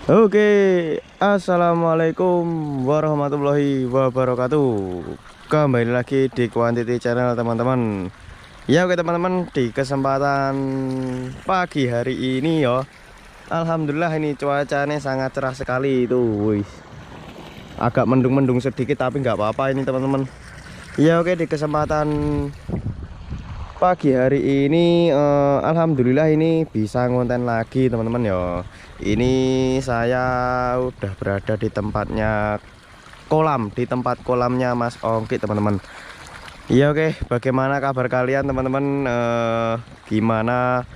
Oke, assalamualaikum warahmatullahi wabarakatuh. Kembali lagi di Quantity Channel teman-teman. Ya oke teman-teman, di kesempatan pagi hari ini ya, alhamdulillah ini cuacanya sangat cerah sekali itu. Wih, agak mendung-mendung sedikit tapi nggak apa-apa ini teman-teman. Ya oke, di kesempatan pagi hari ini alhamdulillah ini bisa ngonten lagi teman-teman ya. Ini saya udah berada di tempatnya kolam, di tempat kolamnya Mas Ongki teman-teman. Iya oke, bagaimana kabar kalian teman-teman? Gimana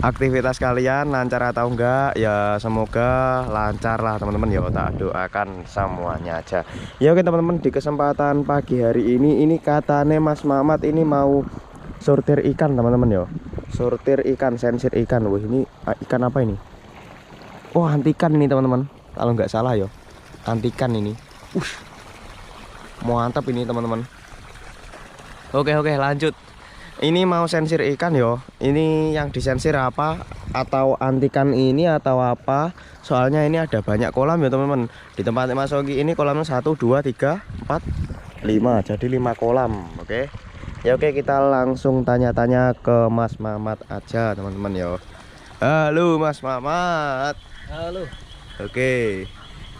aktivitas kalian, lancar atau enggak? Ya semoga lancar lah teman-teman ya, tak doakan semuanya aja. Ya oke teman-teman, di kesempatan pagi hari ini katanya Mas Mamat ini mau sortir ikan teman-teman ya. Sortir ikan, sensir ikan. Wah ini ikan apa ini? Oh antikan ini teman-teman, kalau nggak salah ya, antikan ini. Mantap ini teman-teman. Oke lanjut. Ini mau sensir ikan yo. Ini yang disensir apa? Atau antikan ini atau apa? Soalnya ini ada banyak kolam ya teman-teman. Di tempat Mas Ogi ini kolamnya 1, 2, 3, 4, 5. Jadi 5 kolam. Oke. Ya oke, kita langsung tanya-tanya ke Mas Mamat aja teman-teman yo. Halo Mas Mamat. Halo. Oke.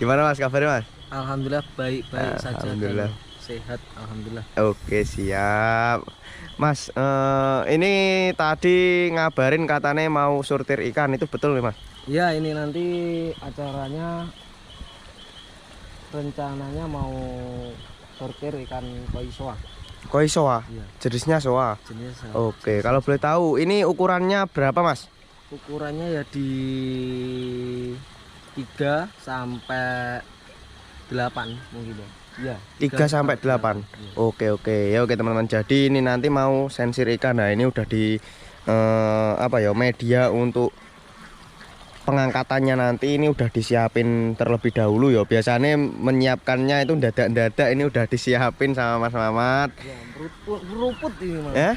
Gimana Mas kabarnya Mas? Alhamdulillah baik-baik saja. Alhamdulillah. Sehat, alhamdulillah. Oke siap Mas, ini tadi ngabarin katanya mau sortir ikan, itu betul nih Mas? Ya, ini nanti acaranya rencananya mau sortir ikan koi soa. Koi soa? Iya. Jenisnya soa? Jenis Oke, kalau boleh tahu ini ukurannya berapa Mas? ukurannya ya di 3 sampai 8 mungkin ya. Iya, 3 sampai 8. Iya. Oke ya oke teman-teman. Jadi ini nanti mau sensir ikan. Nah, ini udah di apa ya, media untuk pengangkatannya nanti ini udah disiapin terlebih dahulu ya. Biasanya menyiapkannya itu dadak-dadak, ini udah disiapin sama Mas Mamat. Ya, meruput ini Mas. Ya?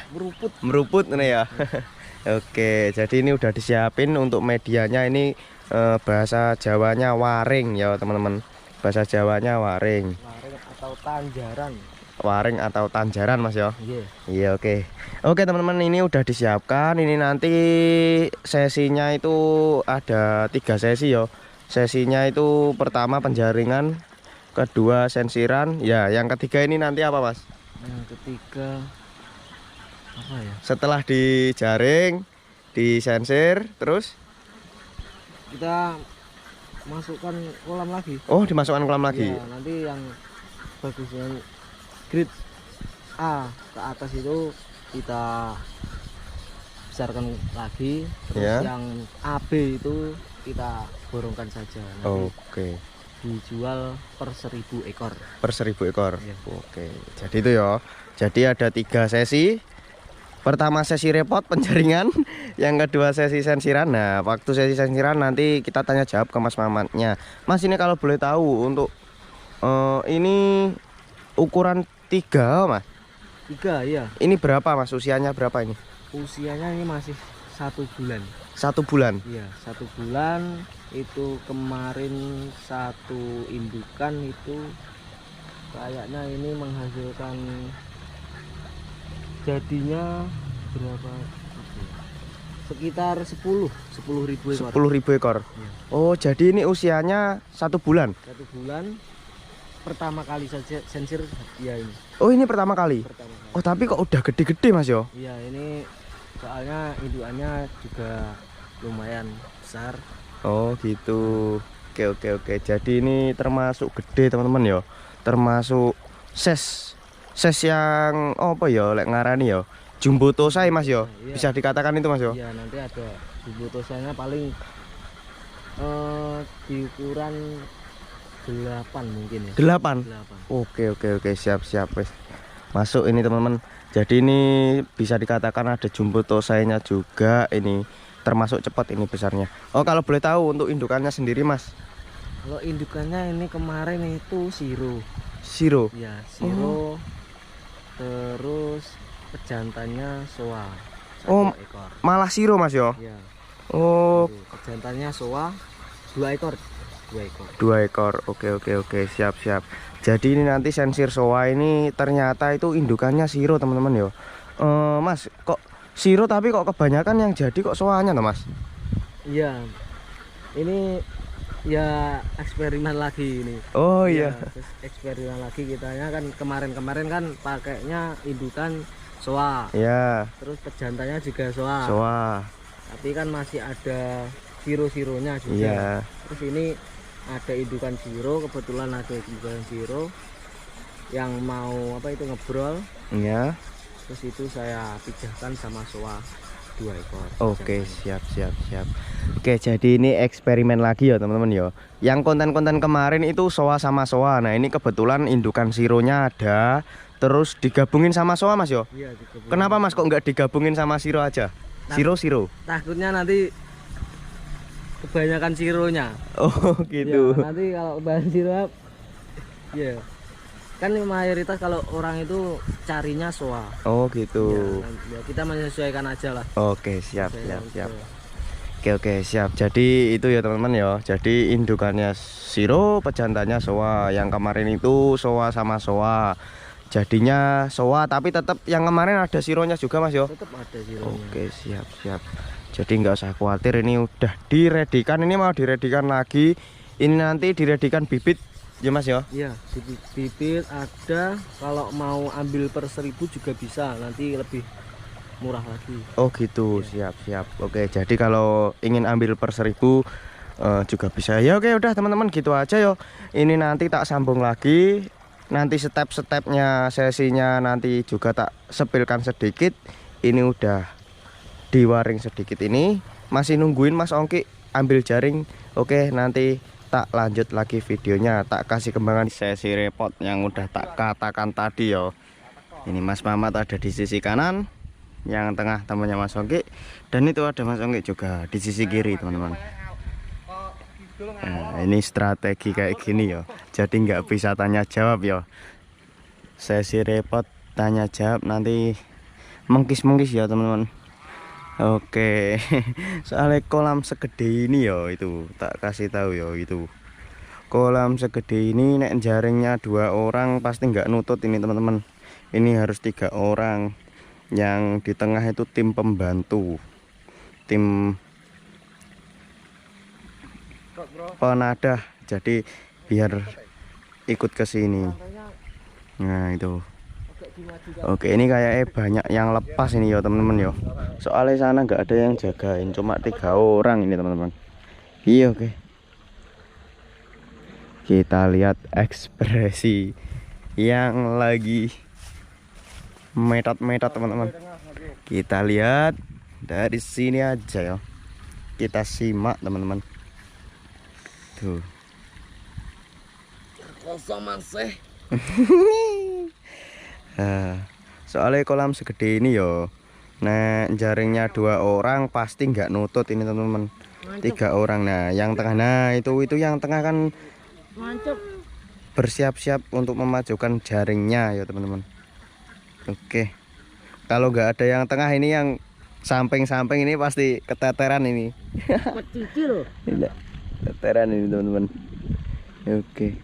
Meruput nih ya. Oke, jadi ini udah disiapin untuk medianya ini bahasa Jawanya waring ya teman-teman. Bahasa Jawanya waring. Waring atau tanjaran. Waring atau tanjaran Mas ya. Iya. Iya oke. Oke teman-teman, ini udah disiapkan. Ini nanti sesinya itu ada 3 sesi ya. Sesinya itu pertama penjaringan, kedua sensiran. Ya, yang ketiga ini nanti apa Mas? Yang ketiga apa ya? Setelah dijaring, disensir, terus Kita masukkan kolam lagi. oh dimasukkan kolam lagi. Ya, nanti yang bagusnya grade A ke atas itu kita besarkan lagi, terus Ya. yang AB itu kita borongkan saja. Nanti Oke. dijual per 1000 ekor. Per 1000 ekor. Ya. Oke. Jadi itu ya. Jadi ada 3 sesi. Pertama sesi repot penjaringan, yang kedua sesi sensiran. Nah, waktu sesi sensiran nanti kita tanya jawab ke Mas Mamatnya. Mas, ini kalau boleh tahu untuk ini ukuran 3 Mas. 3 ya. Ini berapa Mas? Usianya berapa ini? Usianya ini masih 1 bulan. 1 bulan. Iya, 1 bulan. Itu kemarin satu indukan itu kayaknya ini menghasilkan jadinya berapa, sekitar 10.000 ekor. 10.000 ekor. Iya. Oh, jadi ini usianya 1 bulan. 1 bulan pertama kali saja sensir ya ini. Oh, ini pertama kali. Pertama kali. Oh, tapi kok udah gede-gede Mas yo? Iya, ini soalnya indukannya juga lumayan besar. Oh gitu. Oke. Jadi ini termasuk gede teman-teman ya. Termasuk ses yang apa ya lek ngarani ya. Jumbo tosai Mas yo. Iya. Bisa dikatakan itu Mas yo. Iya, nanti ada bubutosanya paling di ukuran 8 mungkin ya. 8. 8. Oke, siap wes. Masuk ini teman-teman. Jadi ini bisa dikatakan ada jumbo tosainya juga, ini termasuk cepat ini besarnya. Oh, kalau boleh tahu untuk indukannya sendiri Mas? Kalau indukannya ini kemarin itu Siro. ya, siro. Terus pejantannya soa 1 ekor. Malah siro Mas yo. Ya. Oh, Jantannya soa 2 ekor. 2 ekor. 2 ekor. Oke, siap. Jadi ini nanti sensir soa ini ternyata itu indukannya siro teman-teman yo. Mas, kok siro tapi kok kebanyakan yang jadi kok soanya toh Mas? Iya. Ini ya eksperimen lagi ini. Oh Ya, iya. terus eksperimen lagi kitanya kan kemarin-kemarin kan pakainya indukan soa. Ya, Terus pejantannya juga soa. soa. Tapi kan masih ada siro-sironya juga. Iya. Terus ini ada indukan siro, kebetulan ada indukan siro yang mau apa itu ngebrol. Iya. Terus itu saya pijahkan sama soa 2 ekor. Oke, siap. Oke, jadi ini eksperimen lagi ya teman-teman ya. Yang konten-konten kemarin itu soa sama soa. Nah, ini kebetulan indukan sironya ada, terus digabungin sama soa Mas yo. Iya, digabungin. Kenapa Mas kok nggak digabungin sama siro aja? Siro. Takutnya nanti kebanyakan sironya. Oh, gitu. Ya, nanti kalau bahan sirop ya kan mayoritas kalau orang itu carinya soa. Oh, gitu. Ya, kita menyesuaikan aja lah. Oke, siap. Menyesuaikan. Oke, siap. Jadi itu ya teman-teman ya. Jadi indukannya siro, pejantannya soa. Yang kemarin itu soa sama soa. Jadinya soa, tapi tetap yang kemarin ada sironya juga Mas yo. Tetap ada sironya. Oke, siap. Jadi nggak usah khawatir, ini udah diredikan, ini mau diredikan lagi. Ini nanti diredikan bibit ya Mas ya. Iya, bibit ada, kalau mau ambil per 1000 juga bisa, nanti lebih murah lagi. Oh gitu, siap. Oke, jadi kalau ingin ambil per 1000 juga bisa. Ya oke, udah teman-teman gitu aja yo. Ini nanti tak sambung lagi. Nanti step-stepnya sesinya nanti juga tak sepilkan sedikit. Ini udah diwaring sedikit ini. Masih nungguin Mas Ongki ambil jaring. Oke, nanti tak lanjut lagi videonya. Tak kasih kembangan sesi repot yang udah tak katakan tadi yo. Ini Mas Mamat ada di sisi kanan, yang tengah temannya Mas Ongki, dan itu ada Mas Ongki juga di sisi kiri teman-teman. Nah, ini strategi kayak gini yo. Jadi nggak bisa tanya jawab yo. Sesi repot tanya jawab nanti mengkis ya teman-teman. Oke. Soalnya kolam segede ini yo, itu tak kasih tahu yo, itu kolam segede ini nek jaringnya 2 orang pasti nggak nutut ini teman-teman. Ini harus 3 orang. Yang di tengah itu tim pembantu, tim penadah, jadi biar ikut ke sini. Nah itu. Oke, ini kayaknya banyak yang lepas ini ya teman-teman yo. Soalnya sana nggak ada yang jagain, cuma 3 orang ini teman-teman. Iya oke. Kita lihat ekspresi yang lagi metot teman-teman. Kita lihat dari sini aja ya. Kita simak teman-teman. Tuh. Kosong masih. Soalnya kolam segede ini yo. Nah, jaringnya 2 orang pasti nggak nutut ini teman-teman. 3 orang. Nah, yang tengah, nah itu yang tengah kan Mantap. bersiap-siap untuk memajukan jaringnya ya teman-teman. Oke. Kalau nggak ada yang tengah ini, yang samping-samping ini pasti keteteran ini. Kecil. Tidak, keteteran ini teman-teman. Oke.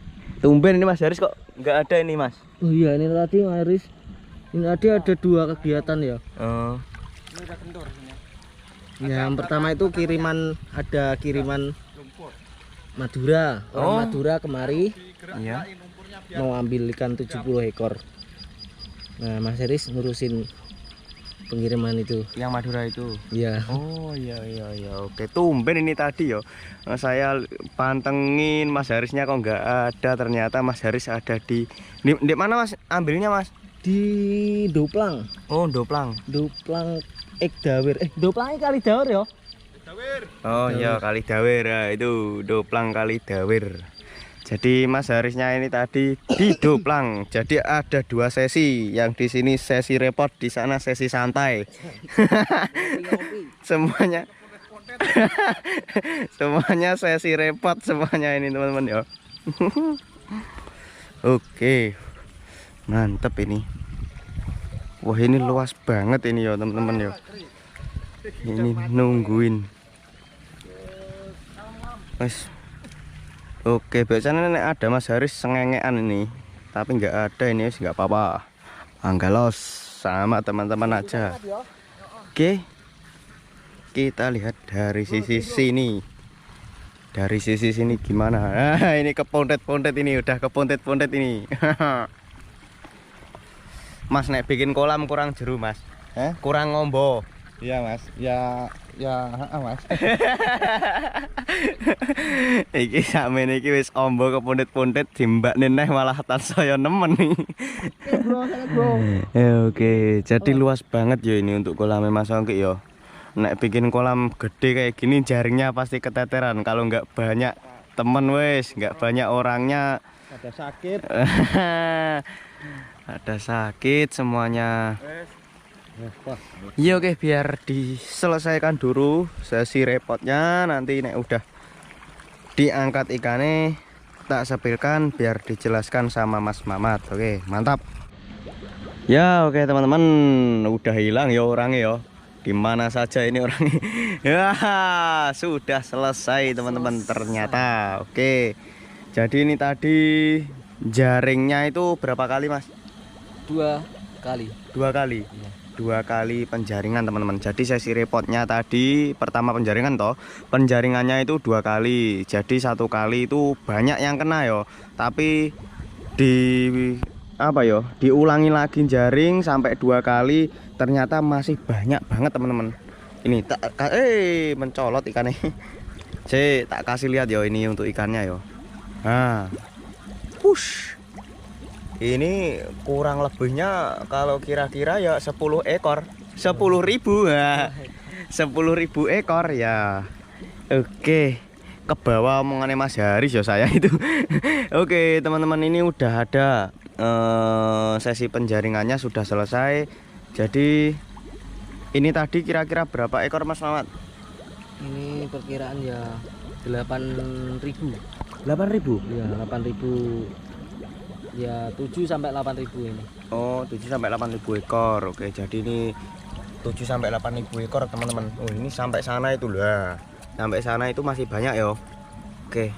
Tumben ini Mas Haris kok nggak ada ini Mas. Oh iya, ini tadi Iris. Ini tadi ada 2 kegiatan ya. Oh. Yang pertama itu ada kiriman Madura. Orang Madura kemari Iya. mau ambil ikan 70 ekor. Nah, Mas Eris ngurusin pengiriman itu. Yang Madura itu. Iya. Oh iya. Oke, tumben ini tadi yo. Saya pantengin Mas Harisnya kok nggak ada. Ternyata Mas Haris ada di mana Mas ambilnya Mas? Di Doplang. Oh, Doplang. Doplang Ekdawir. Doplangnya kali Dawir ya? Oh iya, Kali Dawir. Nah, itu Doplang Kali Dawir. Jadi Mas Harisnya ini tadi di Doplang. Jadi ada 2 sesi. Yang di sini sesi repot, di sana sesi santai. Semuanya semuanya sesi repot semuanya ini teman-teman ya. Oke. Mantep ini. Wah, ini luas banget ini ya teman-teman ya. Ini nungguin Wes. Oke, biasanya nek ada Mas Haris sengengean ini, tapi nggak ada ini, wis nggak apa-apa. Anggalos sama teman-teman aja. Oke, kita lihat dari sisi sini. Dari sisi sini gimana? Nah, ini kepontet-pontet ini, udah kepontet-pontet ini. Mas nek bikin kolam kurang jeru Mas, kurang ngombo. Iya Mas, ya Mas. Iki sakmene iki wis ombo kepondet-pondet dimbak neneh malah tansaya nemen nih. Oke, jadi luas banget ya ini untuk kolamnya Mas Ongki ya. Nek bikin kolam gede kayak gini jaringnya pasti keteteran kalau nggak banyak temen wes, nggak banyak orangnya. Ada sakit. Ada sakit semuanya. Iya oke, biar diselesaikan dulu sesi repotnya, nanti nek udah diangkat ikannya tak sepilkan biar dijelaskan sama Mas Mamat. Oke, mantap. Ya oke teman-teman, udah hilang ya orangnya ya. Dimana saja ini orangnya. Ya sudah selesai teman-teman ternyata. Oke, jadi ini tadi jaringnya itu berapa kali Mas? 2 kali. 2 kali. Iya. 2 kali penjaringan teman-teman. Jadi sesi repotnya tadi pertama penjaringan toh, penjaringannya itu 2 kali. Jadi 1 kali itu banyak yang kena yo, tapi diulangi lagi jaring sampai 2 kali ternyata masih banyak banget teman-teman. Ini tak mencolot ikannya. Saya tak kasih lihat yo ini untuk ikannya yo. Nah, push. Ini kurang lebihnya kalau kira-kira ya 10 ekor, 10.000 ya. 10.000 ekor ya. Oke, ke bawah omongannya Mas Haris ya saya itu. Oke teman-teman, ini udah ada sesi penjaringannya sudah selesai. Jadi ini tadi kira-kira berapa ekor Mas Mamat? Ini perkiraan ya 8.000. 8.000? Ya 8.000. Ya 7 sampai 8.000 ini. Oh 7 sampai 8.000 ekor. Oke, jadi ini 7 sampai 8.000 ekor teman-teman. Oh ini sampai sana itu lah. Sampai sana itu masih banyak yo. Oke,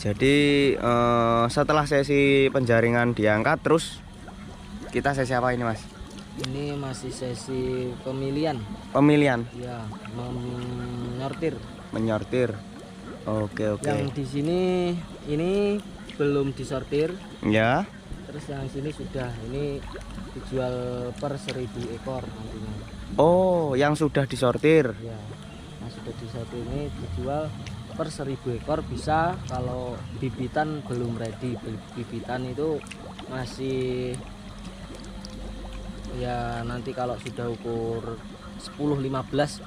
jadi setelah sesi penjaringan diangkat, terus kita sesi apa ini Mas? Ini masih sesi pemilihan. Pemilihan? Ya, menyortir. Menyortir. Oke. Yang di sini ini belum disortir. Ya. Terus yang sini sudah. Ini dijual per 1.000 ekor nantinya. Oh, yang sudah disortir. Ya, yang sudah disortir ini dijual per 1.000 ekor bisa. Kalau bibitan belum ready, bibitan itu masih ya nanti kalau sudah ukur 10-15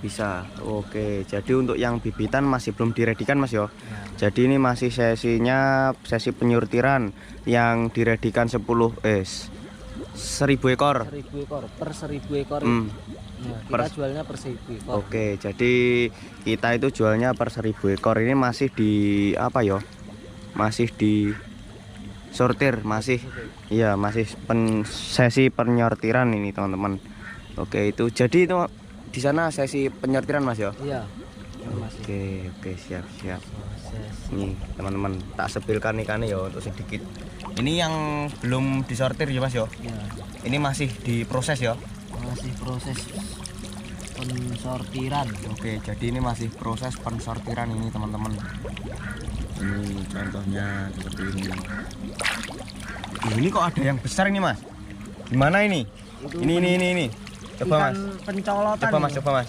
bisa. Oke, jadi untuk yang bibitan masih belum diredikan Mas yo. Ya. Jadi ini masih sesi penyurtiran yang diredikan 1.000 ekor. 1.000 ekor per 1.000 ekor. Ya, kita jualnya per 1.000 ekor. Oke, jadi kita itu jualnya per 1.000 ekor. Ini masih di apa yo? Masih di sortir, masih. Iya, masih sesi penyortiran ini teman-teman. Oke, itu jadi itu di sana sesi penyortiran Mas yo? Iya. Oke, siap. Nih teman-teman, tak sepilkan ikannya ya untuk sedikit. Ini yang belum disortir ya Mas yo? Iya. Ini masih diproses ya? Masih proses pensortiran. Oke, jadi ini masih proses pensortiran ini teman-teman. Ini contohnya seperti ini. Ini kok ada yang besar ini Mas? Gimana ini? Ini. Coba Mas. Pencolotan. Coba Mas.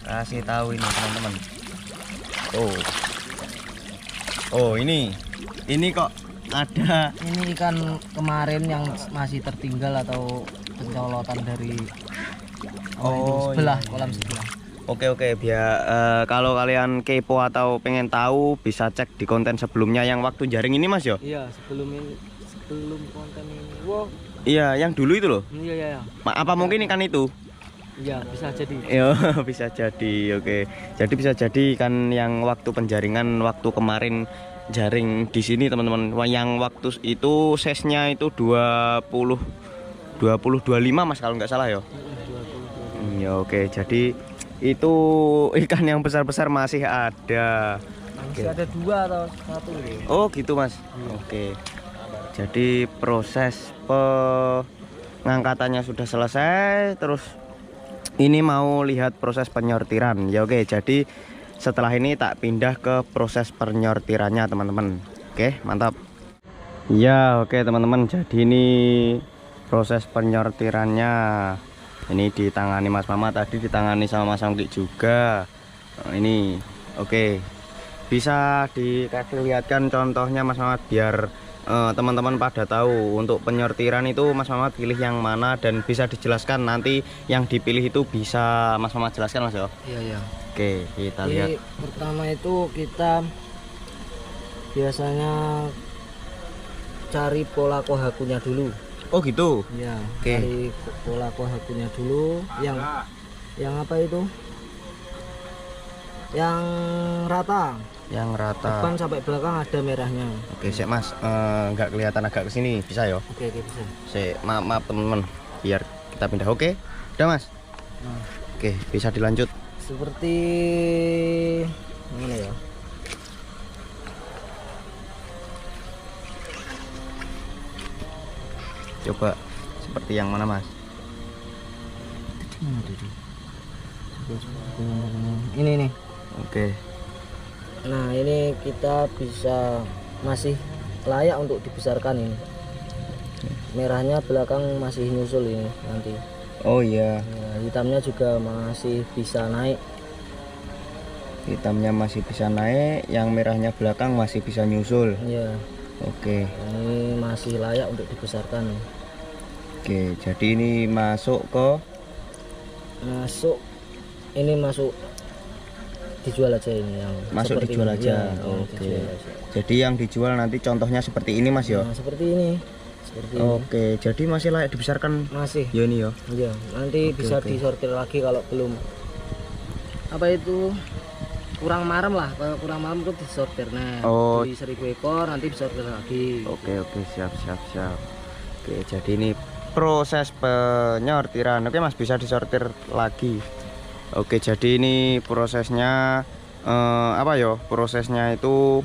Kasih tahu ini teman-teman. Oh, ini kok ada. Ini ikan kemarin yang masih tertinggal atau pencolotan dari sebelah, kolam sebelah. Oke, biar kalau kalian kepo atau pengen tahu bisa cek di konten sebelumnya yang waktu jaring ini Mas yo? Iya, sebelum konten ini. Wow. Iya, yang dulu itu loh. Iya. Apa mungkin ikan itu? Iya, bisa jadi. Iya, bisa jadi. Oke. Jadi bisa jadi ikan yang waktu penjaringan waktu kemarin jaring di sini teman-teman. Yang waktu itu size-nya itu 25 Mas kalau nggak salah ya. Ya oke. Jadi Itu ikan yang besar-besar masih ada. Masih ada 2 atau 1 ini. Oh gitu mas. Oke. Jadi proses pengangkatannya sudah selesai. Terus ini mau lihat proses penyortiran. Ya oke. Jadi setelah ini tak pindah ke proses penyortirannya teman-teman. Oke mantap. Ya oke teman-teman. Jadi ini proses penyortirannya. Ini ditangani Mas Mama, tadi ditangani sama Mas Angki juga. Nah, ini oke. Bisa dikasih lihatkan contohnya Mas Mama biar teman-teman pada tahu untuk penyortiran itu Mas Mama pilih yang mana dan bisa dijelaskan nanti yang dipilih itu bisa Mas Mama jelaskan Mas ya. Iya, iya. Oke, kita Jadi, lihat. pertama itu kita biasanya cari pola kohakunya dulu. Oh gitu. Ya, Oke. cari pola kohakunya dulu yang apa itu? Yang rata. Yang rata. Depan sampai belakang ada merahnya. Oke, sik Mas, nggak kelihatan agak kesini bisa ya? Oke, bisa. Maaf teman-teman, biar kita pindah. Oke, udah Mas. Nah, Oke, bisa dilanjut. seperti mana ya? Coba seperti yang mana Mas? Ini nih. Oke. Nah, ini kita bisa masih layak untuk dibesarkan ini. Merahnya belakang masih nyusul ini nanti. Oh iya, Nah, hitamnya juga masih bisa naik. hitamnya masih bisa naik, yang merahnya belakang masih bisa nyusul. Ya, Oke. ini masih layak untuk dibesarkan. Oke, jadi ini masuk ke Ini masuk dijual aja ini yang masuk seperti dijual ini. aja. Ya, yang Oke. dijual aja. Jadi yang dijual nanti contohnya seperti ini Mas ya. Nah, seperti ini. Seperti ini. Oke, jadi masih layak dibesarkan Masih. ya ini ya. Iya, nanti Oke, bisa oke. disortir lagi kalau belum apa itu kurang marem lah. Kalau kurang marem itu disortir. Nah, Oh. beli 1000 ekor nanti disortir lagi. Oke, siap. Oke, jadi ini proses penyortiran. Oke Mas, bisa disortir lagi. Oke, jadi ini prosesnya apa ya? Prosesnya itu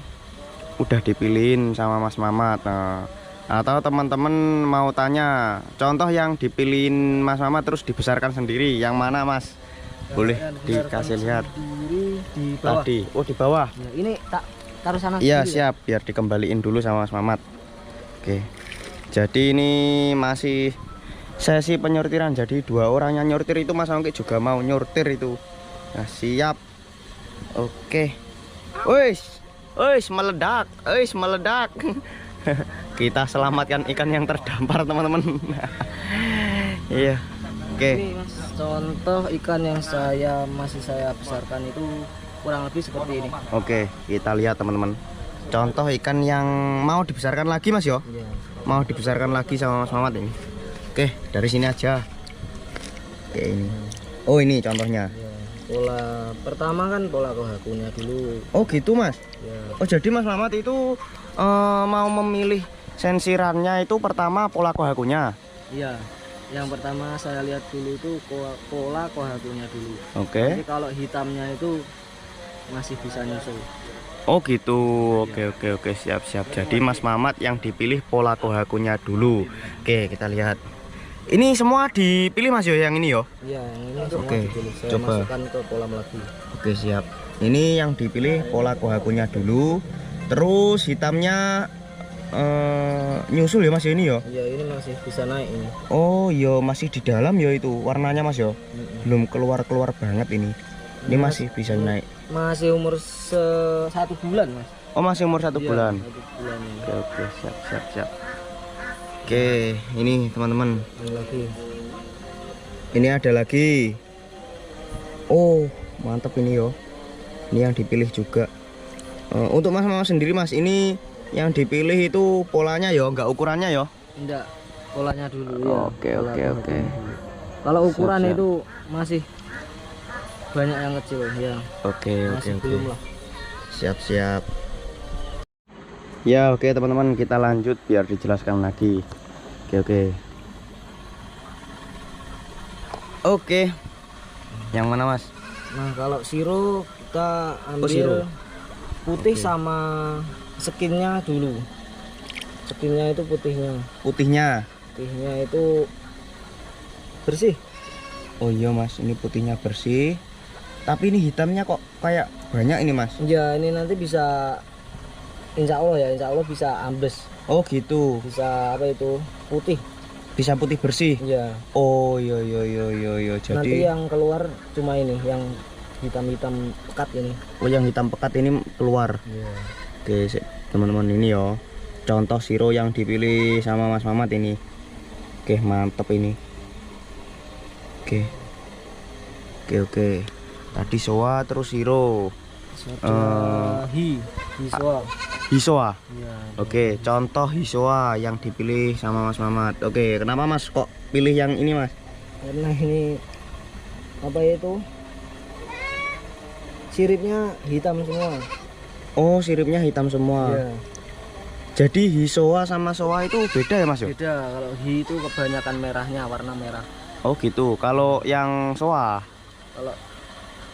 udah dipilihin sama Mas Mamat. Nah, atau teman-teman mau tanya contoh yang dipilihin Mas Mamat terus dibesarkan sendiri, yang mana Mas? Boleh Yang dibesarkan dikasih lihat sendiri di bawah. tadi. Oh, di bawah. Ya, ini tak taruh sana. Iya sendiri ya? siap, biar dikembaliin dulu sama Mas Mamat. Oke, jadi ini masih sesi penyortiran. Jadi 2 orang yang nyortir itu Mas Angki juga mau nyortir itu. Nah siap. Oke. Wis meledak. Kita selamatkan ikan yang terdampar teman-teman. Iya. Oke. Ini Mas, contoh ikan yang masih saya besarkan itu kurang lebih seperti ini. Oke, kita lihat teman-teman. Contoh ikan yang mau dibesarkan lagi Mas yo. Iya. Mau dibesarkan lagi sama Mas Mamat ini. Oke, dari sini aja. Oke, ini. Oh, ini contohnya. Ya, pola pertama kan pola kohakunya dulu. Oh, gitu, Mas. Ya, Oh, jadi Mas Mamat itu mau memilih sensirannya itu pertama pola kohakunya. iya. Yang pertama saya lihat dulu itu pola kohakunya dulu. Oke. Nanti kalau hitamnya itu masih bisa nyusul. Oh, gitu. Oke, siap. Jadi Mas Mamat yang dipilih pola kohakunya dulu. Oke, kita lihat. Ini semua dipilih Mas yo yang ini yo. Iya, yang ini semua Oke, dipilih. Saya coba. masukkan ke kolam lagi. Oke, siap. Ini yang dipilih pola kohakunya dulu. Terus hitamnya nyusul ya Mas ya ini ya. Iya, ini masih bisa naik ini. Oh iya, masih di dalam ya itu warnanya Mas ya. Belum keluar banget ini. Ini masih bisa naik. Masih umur 1 bulan, Mas. Oh, masih umur 1 Iya, bulan. 1 bulan ini. Oke, siap. Oke, ini teman-teman. Ini lagi. Ini ada lagi. Oh, mantap ini yo. Ini yang dipilih juga. Untuk Mas Mama sendiri Mas, ini yang dipilih itu polanya yo, enggak ukurannya yo. Enggak, polanya dulu ya. Oke. Kalau ukuran Siap. itu masih banyak yang kecil ya. Oke. Masih belum lah. Siap. Ya, oke teman-teman, kita lanjut biar dijelaskan lagi. Oke. Yang mana Mas? Nah kalau siro kita ambil siro. putih sama skinnya dulu. Skinnya itu putihnya. Putihnya. Putihnya itu bersih. Oh iya mas, ini putihnya bersih. Tapi ini hitamnya kok kayak banyak ini mas. Ya ini nanti bisa, insya Allah bisa ambles. Oh gitu. Bisa apa itu putih. Bisa putih bersih. Ya. Oh iya iya iya iya iya. Nanti Jadi yang keluar cuma ini, yang hitam-hitam pekat ini. oh yang hitam pekat ini keluar. Ya. Oke teman-teman, ini ya contoh siro yang dipilih sama Mas Mamat ini. Oke mantep ini. Oke oke. Tadi soa terus siro. Hisoa. Ya. Oke, contoh hisoa yang dipilih sama Mas Mamat. Oke, kenapa Mas kok pilih yang ini Mas? Karena ini apa itu? Siripnya hitam semua. Oh, siripnya hitam semua. Ya. Jadi hisoa sama soa itu beda ya Mas yo? Beda, kalau hi itu kebanyakan merahnya, warna merah. Oh gitu. Kalau yang soa? Kalau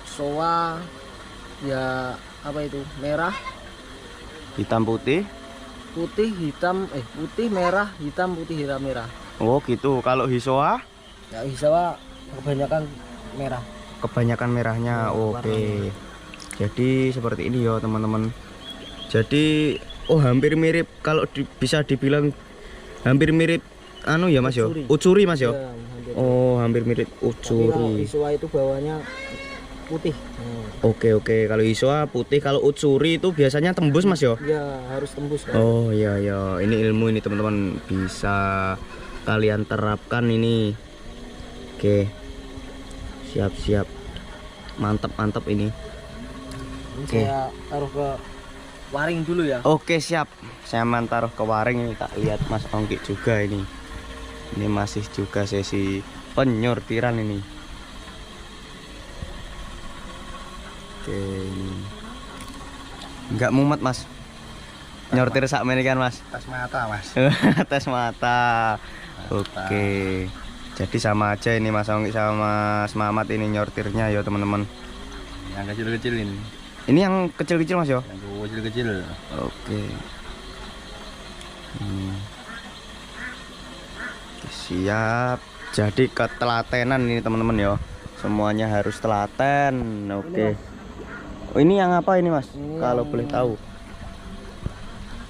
soa ya apa itu? Merah, Hitam putih. putih, hitam, putih, merah, hitam, putih, hitam, merah. Oh gitu. Kalau hisoa? Ya hisoa kebanyakan merah. Kebanyakan merahnya. Ya, Oke. Jadi seperti ini ya teman-teman. Jadi oh hampir mirip, kalau bisa dibilang hampir mirip anu ya Mas yo. Ucuri Mas yo. Ya, hampir. Oh hampir mirip Tapi kalau ucuri. hisoa itu bawahnya putih. Oke. Kalau hisoa putih, kalau ucuri itu biasanya tembus Mas yo. Ya harus tembus kan. Oh iya ya, ini ilmu ini teman-teman, bisa kalian terapkan ini. Oke. Siap. Mantap ini. Ini saya taruh ke waring dulu ya. Oke siap. Saya taruh ke waring ini, tak lihat Mas Ongki juga ini. Ini masih juga sesi penyortiran ini. Oke ini. Enggak mumet Mas. Nyortir sak meneh kan Mas. tes mata mas. Tes mata. Oke. Jadi sama aja ini Mas Ongki sama Mas Mamat ini nyortirnya ya teman-teman. Yang kecil-kecil ini. Ini yang kecil-kecil Mas yo. Yang kecil-kecil. Oke. Siap. Jadi ketelatenan ini teman-teman ya. Semuanya harus telaten. Oke. Oh, ini yang apa ini Mas? Ini Kalau yang- boleh tahu.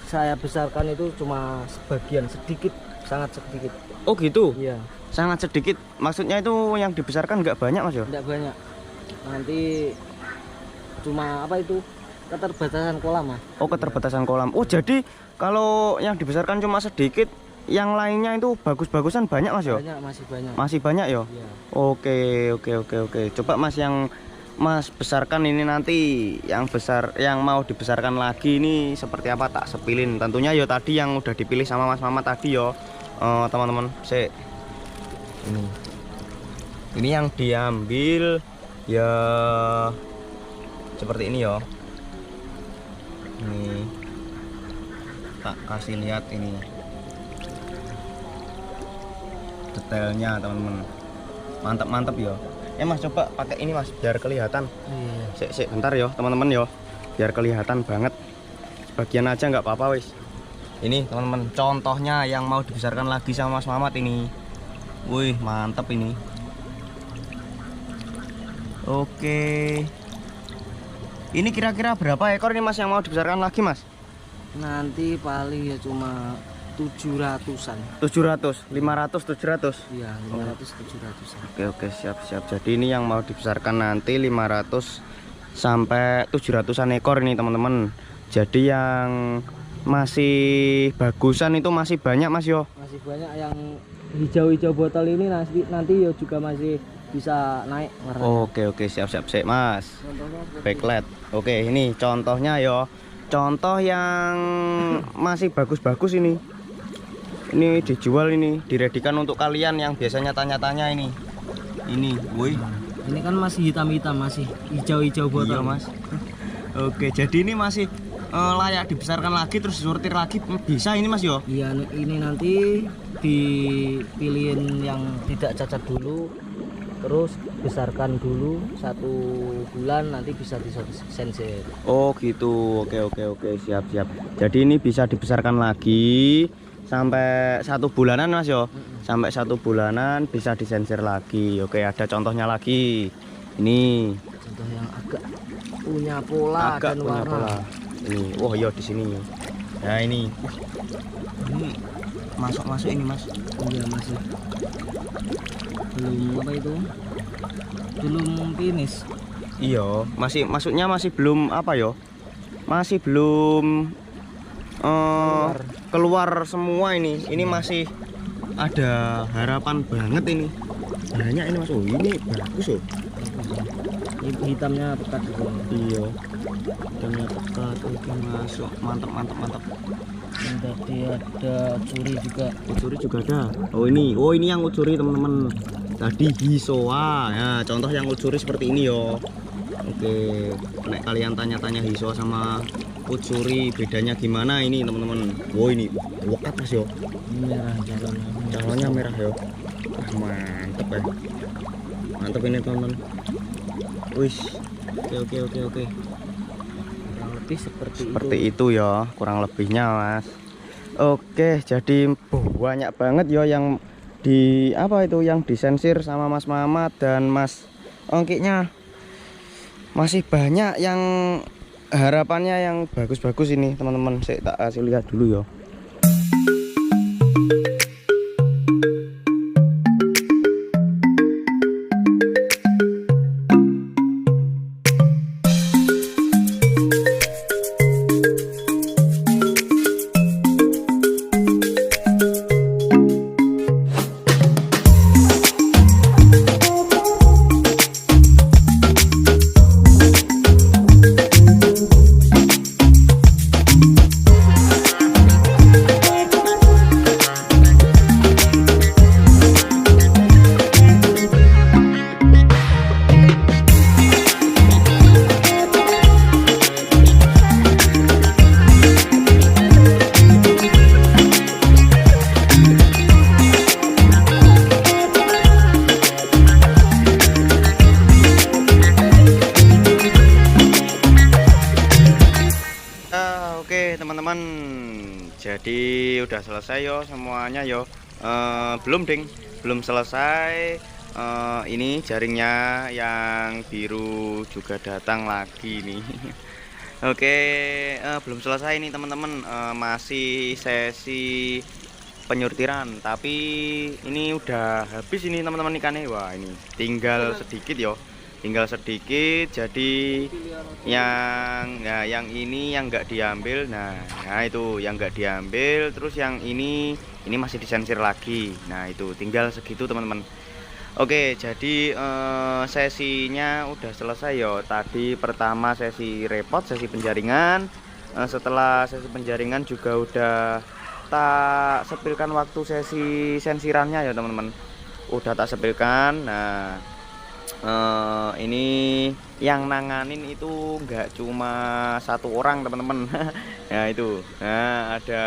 Saya besarkan itu cuma sebagian, sedikit, sangat sedikit. Oh gitu. Iya, Sangat sedikit. Maksudnya itu yang dibesarkan nggak banyak Mas ya? tidak banyak. Nanti cuma apa itu? Keterbatasan kolam, Mas. Oh keterbatasan kolam. Oh jadi kalau yang dibesarkan cuma sedikit, yang lainnya itu bagus-bagusan banyak Mas ya? Banyak, masih banyak. Masih banyak ya? Iya. Oke. Coba Mas yang Mas besarkan ini nanti yang besar, yang mau dibesarkan lagi ini seperti apa tak sepilin. Tentunya ya tadi yang udah dipilih sama Mas Mama tadi ya. Teman-teman, ini yang diambil ya seperti ini ya. Ini tak kasih lihat ini detailnya teman-teman, mantap ya. Mas coba pakai ini Mas biar kelihatan. Iya. Sik bentar ya teman-teman ya, biar kelihatan banget. Sebagian aja nggak apa-apa wis. Ini teman-teman contohnya yang mau dibesarkan lagi sama Mas Mamat ini. Wih mantap ini. Oke. Ini kira-kira berapa ekor nih Mas yang mau dibesarkan lagi Mas? Nanti paling ya cuma 700-an. 700, 500, 700. Iya, 500 700-an. Oke siap. Jadi ini yang mau dibesarkan nanti 500 sampai 700-an ekor ini teman-teman. Jadi yang masih bagusan itu masih banyak Mas yo. Masih banyak yang hijau-hijau botol ini nanti ya juga masih bisa naik warnanya. Oke siap Mas. Contohnya Backlight. Oke ini contohnya yo. Contoh yang masih bagus-bagus ini. Ini dijual ini, diredikan untuk kalian yang biasanya tanya-tanya ini. Ini, woi. ini kan masih hitam-hitam, masih hijau-hijau botol. Iya, Mas. Oke, jadi ini masih layak dibesarkan lagi terus disortir lagi bisa ini Mas yo. Iya, ini nanti dipilihin yang tidak cacat dulu, terus dibesarkan dulu 1 bulan, nanti bisa disensir. Oh gitu, oke, siap. Jadi ini bisa dibesarkan lagi sampai 1 bulanan mas yo, sampai 1 bulanan bisa disensir lagi. Oke, ada contohnya lagi. Ini Contoh yang agak punya pola agak dan punya warna. pola. Ini, oh iya di sini. Nah ini masuk ini mas. Iya masih belum apa itu, belum finish. Iya, maksudnya masih belum apa yo? Masih belum keluar semua ini. Ini masih ada harapan banget ini. Banyak ini mas. Oh, ini bagus loh. Hitamnya pekat gitu. Iya. Hitamnya pekat. Oke, masuk. Mantap. Dan tadi ada curi juga. Ucuri juga ada. Oh ini yang ucuri teman-teman. Tadi hisoa. Ya, contoh yang ucuri seperti ini yo. Oke, nek kalian tanya-tanya hisoa sama ucuri bedanya gimana ini teman-teman. Wow ini wekat mas yo. Ini merah Calonnya merah yo. Wah, mantep ya. Mantep ini teman-teman. Wis. Oke. kurang lebih Seperti itu ya, kurang lebihnya mas. Oke, jadi banyak banget yo yang di apa itu yang disensir sama Mas Mamat dan Mas Ongkiknya. Masih banyak yang harapannya yang bagus-bagus ini teman-teman. Saya tak kasih lihat dulu yo. Oke teman-teman, jadi udah selesai yo semuanya yo. Belum selesai. Ini jaringnya yang biru juga datang lagi nih. Oke, belum selesai nih teman-teman. Masih sesi penyurtiran, tapi ini udah habis ini teman-teman ikannya. Wah ini tinggal sedikit yo. Jadi yang ini yang nggak diambil. Nah itu yang nggak diambil, terus yang ini masih disensir lagi. Nah itu tinggal segitu teman-teman. Oke, jadi sesinya udah selesai yo. Tadi pertama sesi repot, sesi penjaringan. Setelah sesi penjaringan juga udah tak sepilkan waktu sesi sensirannya ya teman-teman. Udah tak sepilkan. Nah ini yang nanganin itu nggak cuma 1 orang teman-teman. Nah itu, nah ada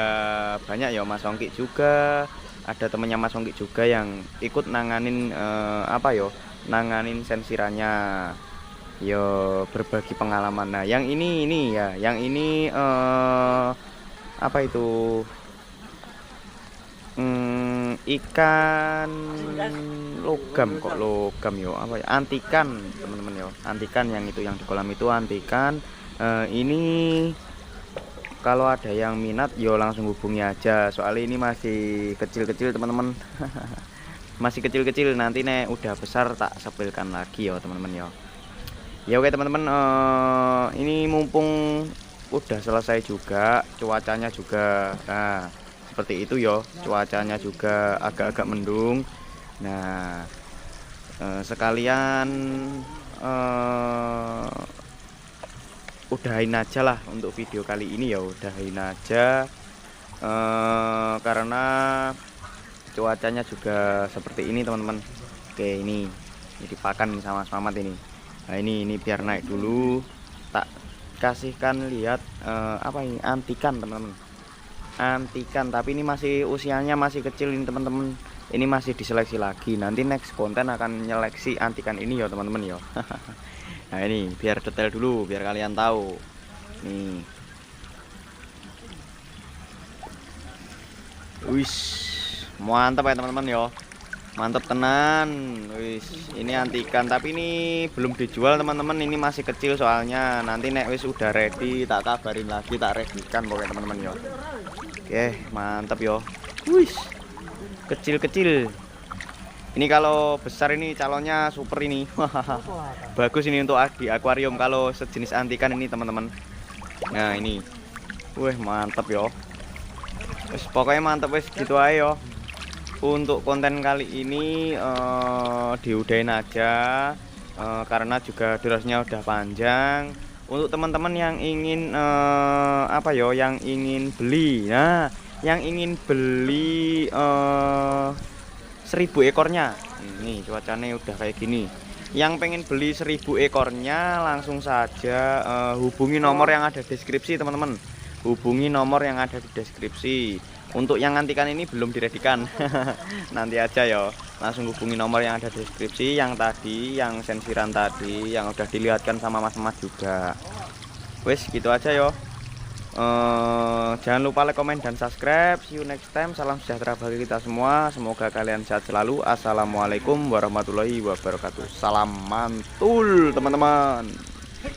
banyak ya, Mas Ongkik juga, ada temennya Mas Ongkik juga yang ikut nanganin nanganin sensirannya, yo berbagi pengalaman. Nah yang ini ya, yang ini apa itu, ikan logam yo, apa ya, antikan teman-teman yo, antikan yang itu yang di kolam itu antikan. Ini kalau ada yang minat yo langsung hubungi aja, soalnya ini masih kecil-kecil teman-teman. Masih kecil-kecil, nanti nek udah besar tak sepilkan lagi yo teman-teman yo. Ya oke teman-teman, ini mumpung udah selesai juga, cuacanya juga seperti itu yo, cuacanya juga agak-agak mendung. Nah sekalian udahin aja lah untuk video kali ini ya, udahin aja karena cuacanya juga seperti ini teman-teman. Oke, ini dipakan sama Mas Mamat ini. Nah ini biar naik dulu, tak kasihkan lihat apa ini, antikan teman-teman, antikan, tapi ini masih usianya masih kecil ini teman-teman, ini masih diseleksi lagi. Nanti next konten akan nyeleksi antikan ini ya teman-teman ya. Nah ini biar detail dulu biar kalian tahu nih. Wis mantap ya teman-teman ya, mantap tenan. Wis ini antikan tapi ini belum dijual teman-teman, ini masih kecil soalnya. Nanti nek wis udah ready tak kabarin lagi, tak readykan pokoknya teman-teman ya. Oke mantap yo. Wis kecil-kecil. Ini kalau besar ini calonnya super ini. Bagus ini untuk di akuarium kalau sejenis antikan ini teman-teman. Nah ini wih mantap yo. Wis pokoknya mantap wis gitu aja yo. Untuk konten kali ini diudahin aja karena juga durasinya udah panjang. Untuk teman-teman yang ingin apa yo, yang ingin beli, nah yang ingin beli 1000 ekornya, ini cuacanya udah kayak gini. Yang pengen beli 1000 ekornya langsung saja hubungi nomor yang ada di deskripsi teman-teman. Hubungi nomor yang ada di deskripsi. Untuk yang antikan ini belum diredikan. Nanti aja ya. Langsung hubungi nomor yang ada di deskripsi. Yang tadi, yang sensiran tadi, yang udah dilihatkan sama mas-mas juga. Wes gitu aja ya. Jangan lupa like, comment, dan subscribe. See you next time. Salam sejahtera bagi kita semua. Semoga kalian sehat selalu. Assalamualaikum warahmatullahi wabarakatuh. Salam mantul teman-teman.